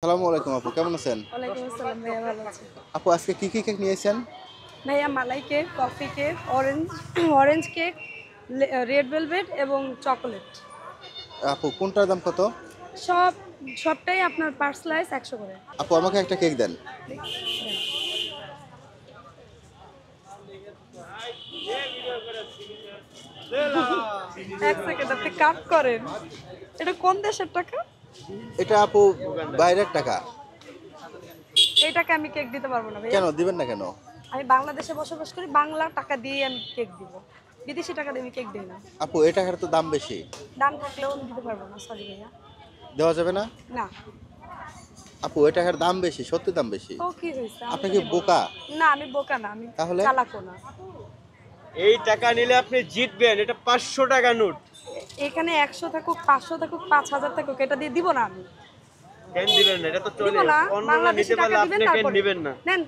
আসসালামু আলাইকুম আপু, কেমন আছেন? ওয়ালাইকুম আসসালাম ভাইয়া, ভালো আছি। আপু আজকে কি কি কেক নিয়েছেন? ভাইয়া malai cake, coffee cake, orange orange cake, red velvet এবং চকোলেট। আপু কোনটার দাম কত? সব সবটাই আপনার পার স্লাইস 100 করে। আপু আমাকে একটা কেক দেন। দেন। এক সেকেন্ড, আপনি কাট করেন। এটা কোন দেশের টাকা? এটা আপু বাইরের টাকা। এই টাকা আমি কেক দিতে পারবো না ভাইয়া। কেন দিবেন না কেন? আমি বাংলাদেশে বসবাস করি, বাংলা টাকা দিয়ে আমি কেক দিব। বিদেশি টাকা দিয়ে আমি কেক দিই না। আপু এই টাকার তো দাম বেশি। দাম থাকলেও আমি দিতে পারবো না, সরি ভাইয়া। দেওয়া যাবে না? না। আপু এই টাকার দাম বেশি, সত্যি দাম বেশি। তো কি হয়েছে? আমি আপনি তো কি নিবো। বোকা? না, আমি বোকা না, আমি তাহলে? চালাকও না। এই টাকা নিলে আপনি জিতবেন। এটা 500 টাকা নোট। এখানে 100 থাকুক, 500 থাকুক, 5000 থাকুক, এটা দিয়ে দিব না আমি। কেন দিবেন না? এটা তো দিব চলে। না, অন্যরা বাংলাদেশি নিতে টাকা পারলে দিবেন আপনি কেন তারপরে। নিবেন না? নেন,